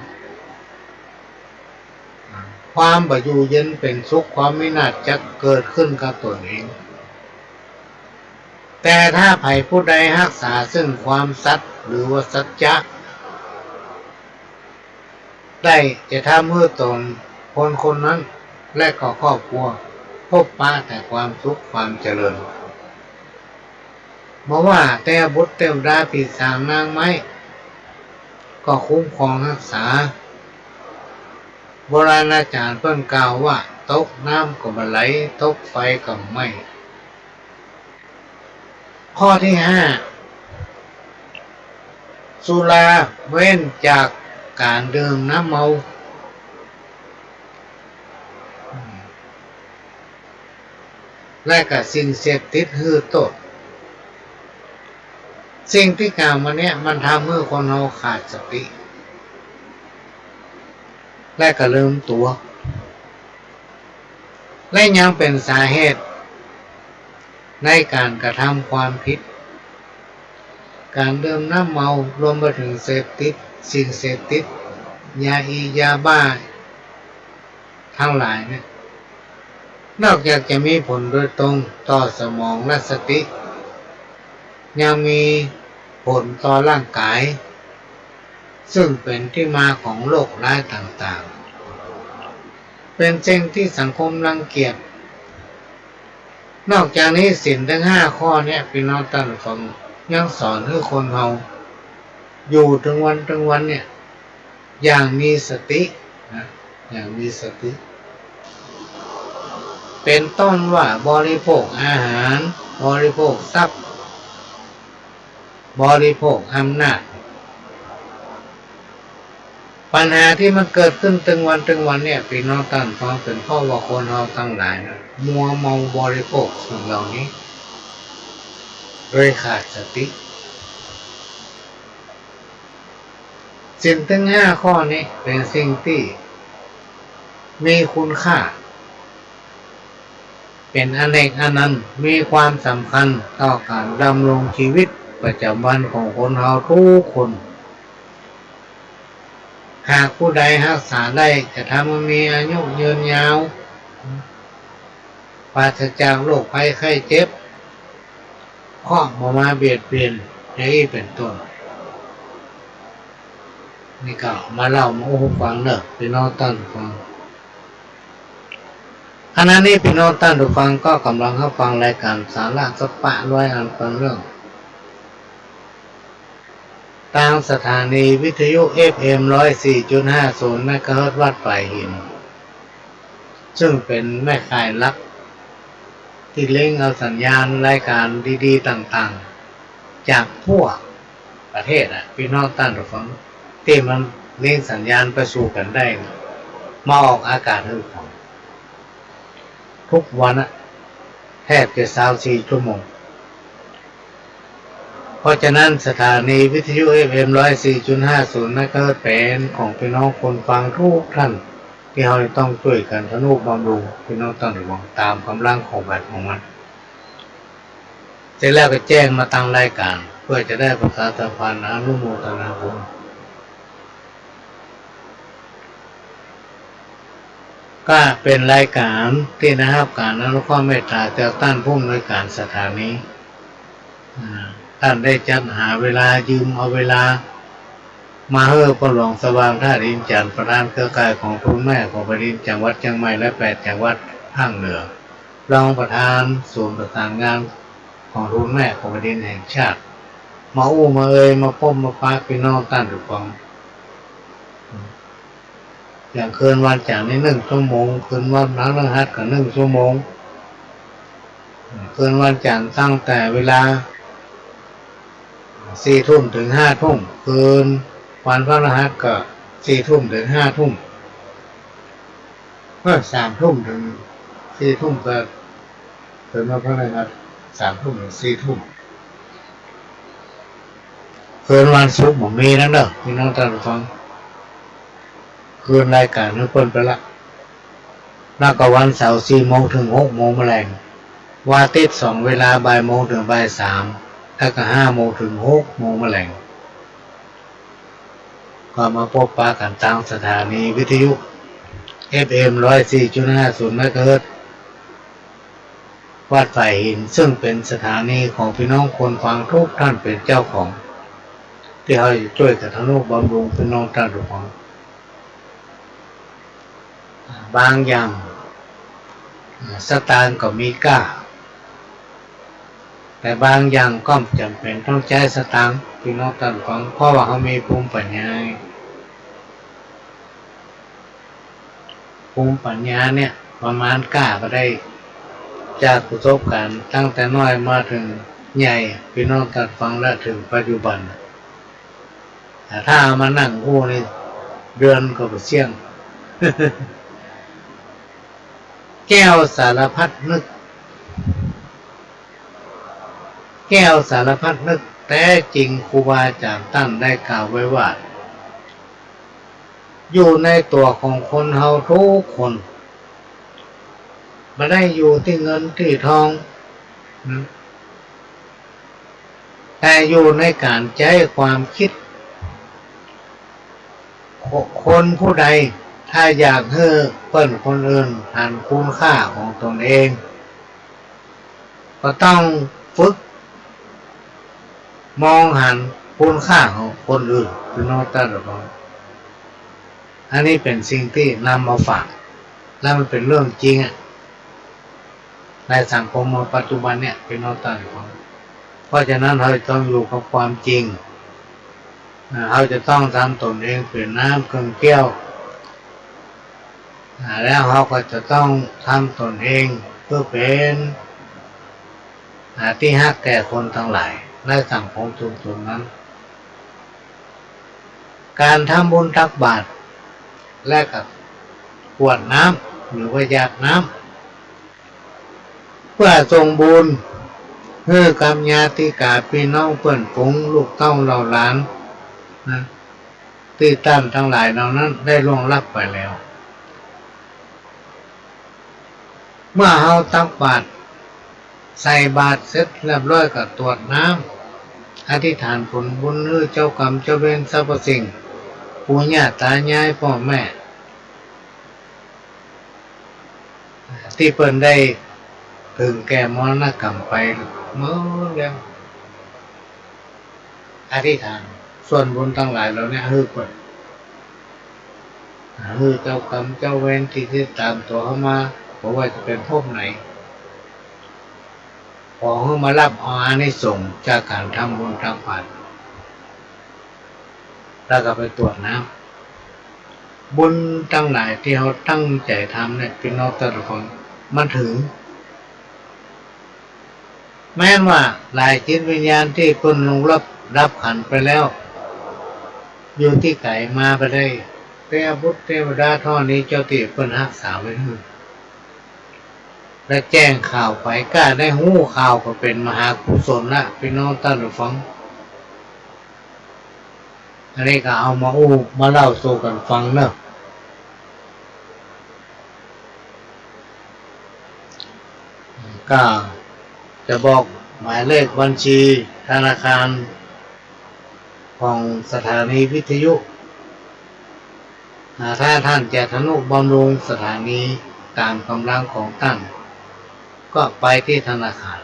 ความบ่อยู่เย็นเป็นสุขความไม่น่าจะเกิดขึ้นกับตนเองแต่ถ้าไผ่ผู้ใดรักษาซึ่งความสัตย์หรือว่าสัจจะได้จะทำให้ตนคนนั้นและก็ครอบครัวพบปะแต่ความสุขความเจริญเพราะว่าแต่บุตรเต็มราปีศาจนางไม้ก็คุ้มครองรักษาโบราณอาจารย์เพิ่นกล่าวว่าตกน้ำก็บ่ไหลตกไฟก็ไหม้ข้อที่5สุราเว้นจากการดื่มน้ำเมาและก็สิ่งเสพติดหื้อโตดสิ่งที่กล่าวมาเนี่ยมันทำให้คนเราขาดสติและก็ลืมตัวและยังเป็นสาเหตุในการกระทำความผิดการดื่มน้ำเมารวมไปถึงเสพติดสิ่งเสพติดยาบ้าทั้งหลายเนี่ยนอกจากจะมีผลโดยตรงต่อสมองและสติยังมีผลต่อร่างกายซึ่งเป็นที่มาของโรคร้ายต่างๆเป็นสิ่งที่สังคมรังเกียจนอกจากนี้ศีลทั้ง5ข้อเนี่ยพี่น้องท่านฟังยังสอนให้คนเราอยู่ทั้งวันเนี่ยอย่างมีสตินะอย่างมีสติเป็นต้นว่าบริโภคอาหารบริโภคทรัพย์บริโภคอำนาจปัญหาที่มันเกิดขึ้นตึงวันเนี่ยพี่น้องท่านฟังเป็นเพราะว่าคนเราทั้งหลายนะมัวเมาบริโภคสิ่งเหล่านี้โดยขาดสติสิ่งทั้ง5ข้อนี้เป็นสิ่งที่มีคุณค่าเป็นอเนกอนันต์มีความสำคัญต่อการดำรงชีวิตประจำวันของคนเราทุกคนหากผู้ใดรักษาได้จะทำให้มีอายุยืนยาวปราศจากโรคภัยไข้เจ็บข้อมาเบียดเบียนนี้เป็นต้นนี่ก็มาเล่ามาฟังเนอะพี่น้องท่านฟัง ขณะนี้พี่น้องท่านผู้ฟังก็กำลังรับฟังรายการสาระสปะร้อยอันเป็นเรื่องทางสถานีวิทยุ FM 104.50 เมกะเฮิรตซ์วัดป่ายหินซึ่งเป็นแม่ข่ายหลักที่เล่งเอาสัญญาณรายการดีๆต่างๆจากทั่วประเทศพี่น้องท่านผู้ฟังที่มันเล่งสัญญาณไปสู่กันได้มาออกอากาศให้ฟังทุกวันแทบจะ24 ชั่วโมงเพราะฉะนั้นสถานีวิทยุ FM 104.50 เมกะเฮิรตซ์เป็นของพี่น้องคนฟังทุกท่านที่เราต้องช่วยกันทนุบำรุงพี่น้องท่านผู้ฟังตามกำลังของแบบของมันเสร็จแล้วก็แจ้งมาตั้งรายการเพื่อจะได้ประชาสัมพันธ์อนุโมทนาบุญก็เป็นรายการที่นะครับการอนุเคราะห์เมตตาจากท่านผู้อำนวยการสถานีท่านได้จัดหาเวลายืมเอาเวลามาเฮือประหลวงสว่างท่าดินจันทร์ประธานเครือข่ายของทุนแม่ของแผ่นดินจังหวัดเชียงใหม่และ8จังหวัดภาคเหนือรองประธานศูนย์ประสานงานของทุนแม่ของแผ่นดินแห่งชาติมามามาพบมาปะพี่น้องท่านทุกคนอย่างคืนวันจันทร์นี่1 ชั่วโมงคืนวันพฤหัสก็1 ชั่วโมงคืนวันจันทร์ตั้งแต่เวลา4 ทุ่มถึง5 ทุ่มคืนวันพฤหัสก็4 ทุ่มถึง5 ทุ่ม3 ทุ่มถึง4 ทุ่มก็คืนวันพฤหัส3 ทุ่มถึง4 ทุ่มคืนวันศุกร์บ่มีนั่นเด้อพี่น้องท่านผู้ฟังคืนรายการให้เพิ่นไปละแล้วก็วันเสาร์4 โมงถึง6 โมงแมลงวันอาทิตย์2 เวลาบ่ายโมงถึงบ่าย3แล้วก็5 โมงถึง6 โมงแมลงก็มาพบปะกันทางสถานีวิทยุ FM 104.50 เมกะเฮิรตซ์วัดฝ่ายหินซึ่งเป็นสถานีของพี่น้องคนฟังทุกท่านเป็นเจ้าของที่เขาจะช่วยกันทนุบำรุงพี่น้องท่านทุกคนบางอย่างสตางค์ก็มีค่าแต่บางอย่างก็จำเป็นต้องใช้สตางค์พี่น้องท่านฟังเพราะว่าเขามีภูมิปัญญาเนี่ยประมาณค่าก็ได้จากประสบการณ์ตั้งแต่น้อยมาถึงใหญ่พี่น้องท่านฟังและถึงปัจจุบันแต่ถ้ามานั่งนี่เดือนก็บ่เสี่ยง แก้วสารพัดนึกแก้วสารพัดนึกแต่จริงครูบาอาจารย์ท่านได้กล่าวไว้ว่าอยู่ในตัวของคนเฮาทุกคนไม่ได้อยู่ที่เงินที่ทองแต่อยู่ในการใช้ความคิดคนผู้ใดถ้าอยากให้เปิ้นคนอื่นหันคุณค่าของตนเองก็ต้องฝึกมองหันคุณค่าของคนอื่นพี่น้องท่านผู้ฟังอันนี้เป็นสิ่งที่นำมาฝากและมันเป็นเรื่องจริงในสังคมปัจจุบันเนี่ยพี่น้องท่านผู้ฟังเพราะฉะนั้นเราต้องอยู่กับความจริงเราจะต้องทำตนเองเป็นน้ำเครื่องแก้วแล้วเราก็จะต้องทำตนเองเพื่อเป็นที่ฮักแก่คนทั้งหลายในสังคมชุมชนนั้นการทำบุญตักบาตรและกับกวดน้ำหรือว่าหยาดน้ำเพื่อส่งบุญให้กับญาติกาพี่น้องเพื่อนฝูงลูกเต้าเหล่าหลานที่ท่านทั้งหลายเหล่านั้นได้ล่วงลับไปแล้วเมื่อเราตักบาตรใส่บาตรเสร็จเรียบร้อยก็ตรวจน้ำอธิษฐานผลบุญให้เจ้ากรรมเจ้าเวรสรรพสิ่งปู่ย่าตายายพ่อแม่ที่เพิ่นได้ถึงแก่มรณกรรมไปเมื่อแล้วอธิษฐานส่วนบุญทั้งหลายเหล่านี้ให้เพิ่นให้เจ้ากรรมเจ้าเวรที่ติดตามตัวเข้ามา เพราะว่าจะเป็นภพไหนขอให้มารับอานิสงส์จากการทำบุญทำทานแล้วก็ไปตรวจน้ำบุญตั้งหลายที่เขาตั้งใจทำเนี่ยพี่น้องแต่ละคนมันถึงแม้ว่าหลายจิตวิญญาณที่คนลงรับขันไปแล้วอยู่ที่ไก่มาไปได้เทพบุตรเทวดาท่อนี้เจ้าที่เพิ่นรักษาไว้ให้และแจ้งข่าวไปกล้าได้หู้ข่าวก็เป็นมหากุศลละพี่น้องท่านผู้ฟังอันนี้ก็เอามาเล่าสู่กันฟังเนอะก็จะบอกหมายเลขบัญชีธนาคารของสถานีวิทยุถ้าท่านจะทนุบำรุงสถานีตามกำลังของท่านก็ไปที่ธนาคาร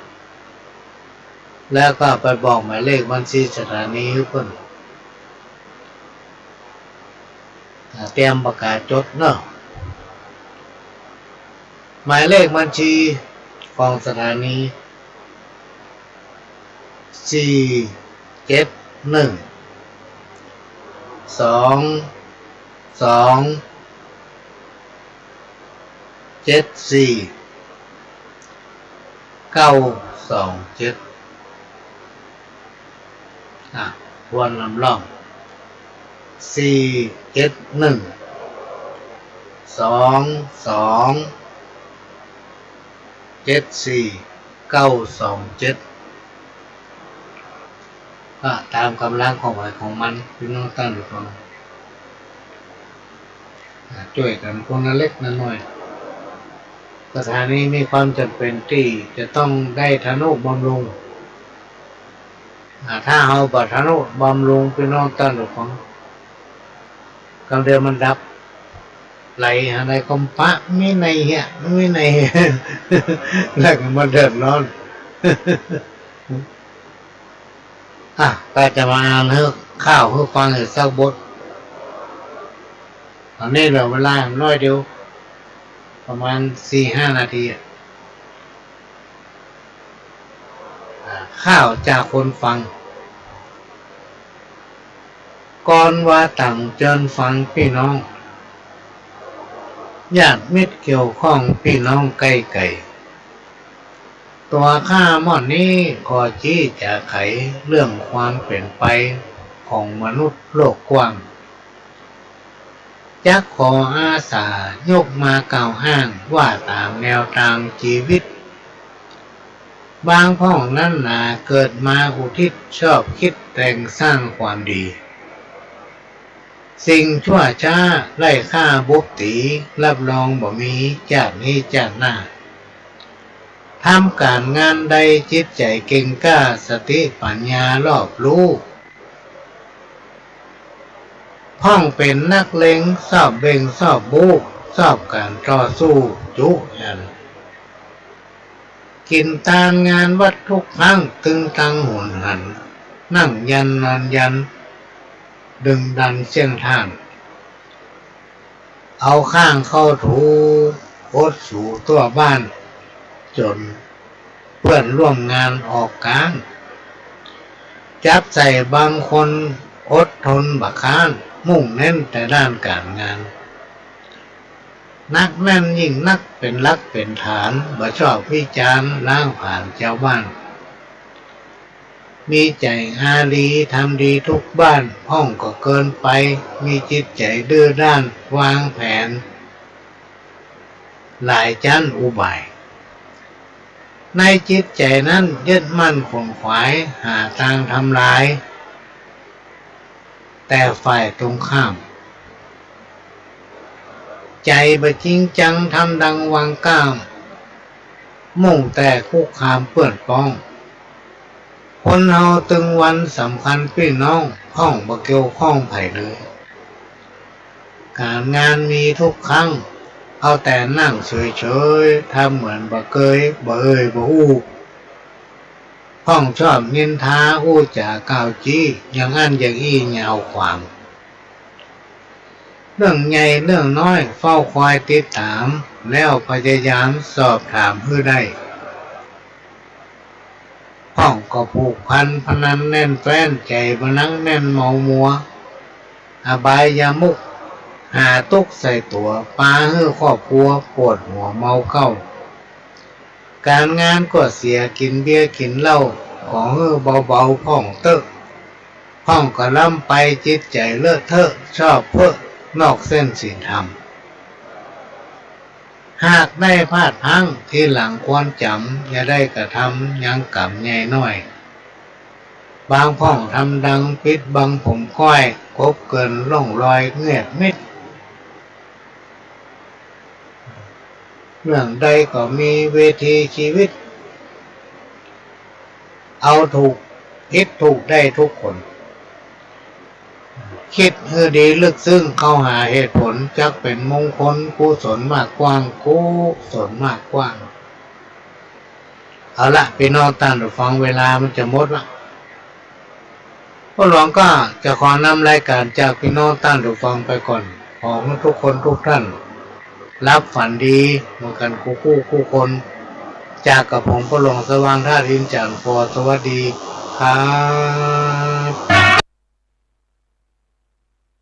แล้วก็ไปบอกหมายเลขบัญชีสถานีให้เพิ่นเตรียมประกาศจดเนาะหมายเลขบัญชีของสถานี4712274 927ทวนลำล่อง4712274 927ก็ตามกำลังของไหวของมันพี่น้องท่านผู้ฟังช่วยกันคนละเล็กละน้อยสถานีมีความจำเป็นที่จะต้องได้ทนุบำรุงถ้าเอาบัตรทนุบำรุงพี่น้องท่านผู้ฟังกำเดิมมันดับไหลอะไรก็ปะไม่ในเหี้ยไม่ในแล้วก็มาเดือดร้อนก็จะมาอ่านให้ข้าวให้ฟังให้สักบทตอนนี้เหลือเวลาน้อยเดียวประมาณ 4-5 นาทีข้าวจากคนฟังก่อนว่าตั้งเจิญฟังพี่น้องญาติมิตรเกี่ยวข้องพี่น้องใกล้ๆตัวข้าหม้อนี้ขอชี้จะไขเรื่องความเปลี่ยนไปของมนุษย์โลกกว้างจักขออาสายกมากล่าวอ้างว่าตามแนวทางชีวิตบางพ้องนั้นนาเกิดมาอุทิศชอบคิดแต่งสร้างความดีสิ่งชั่วช้าไร้ค่าบุกตีรับรองบ่มีจากนี้จากหน้าทำการงานใดจิตใจเก่งกล้าสติปัญญารอบรู้พ้องเป็นนักเลงชอบเบ่งชอบบู๊ชอบการต่อสู้จุยันกินตามงานวัดทุกครั้งตึงตังหุนหันนั่งยันนอนยันดึงดันเส้นทางเอาข้างเข้าถูโคตรสู่ตัวบ้านจนเพื่อนร่วมงานออกกลางจับใส่บางคนอดทนบักค้านมุ่งเน้นแต่ด้านการงานนักแม่นยิ่งนักเป็นลักเป็นฐานบ่ชอบวิจารณ์ล้างผ่านเจ้าบ้านมีใจอารีทำดีทุกบ้านห้องก็เกินไปมีจิตใจดื้อด้านวางแผนหลายชั้นอุบายในจิตใจนั้นยึดมั่นขวนขวายหาทางทำลายแต่ฝ่ายตรงข้ามใจบ่จริงจังทำดังวังก้ามมุ่งแต่คุกคามเปื้อนป้องคนเฮาตึงวันสำคัญพี่น้องห้องบ่เกี่ยวข้องไผเลยการงานมีทุกครั้งเอาแต่นั่งเฉยๆทำเหมือนบ่เคยบ่เอ่ยบ่ฮู้ห้องชอบนินทาอู้จาก่าวจี้อย่างอันอย่างอี้ยาวความเรื่องใหญ่เรื่องน้อยเฝ้าคอยติดตาม แล้วพยายามสอบถามเพื่อได้พ่องก็ผูกพันพนันแน่นแฟ้นใจมานั่งแน่นเมามัวอบายยามุกหาตุกใส่ตัวปลาเฮือครอบครัวปวดหัวเมาเข้าการงานก็เสียกินเบียร์กินเหล้าของเฮือเบาๆพ่องเตอะพ่องก็ล่ำไปจิตใจเลอะเทอะชอบเพ้อนอกเส้นศีลธรรมหากได้พลาดพลั้งที่หลังควรจำอย่าได้กระทำยังกำใหญ่น้อยบางพ่องทำดังปิดบังผมก้อยกบเกินร่องรอยเงียบมิดเรื่องใดก็มีเวทีชีวิตเอาถูกผิดถูกได้ทุกคนคิดให้ดีลึกซึ้งเข้าหาเหตุผลจักเป็นมงคลกุศลมากกว้างกุศลมากกว้างเอาละพี่น้องท่านผู้ฟังเวลามันจะหมดละพ่อหลวงก็จะขอนำรายการจากพี่น้องท่านผู้ฟังไปก่อนขอให้ทุกคนทุกท่านรับฝันดีเหมือนกันคู่คนจากกับผมพ่อหลวงสว่างท่าดินจากพอสวัสดีครับ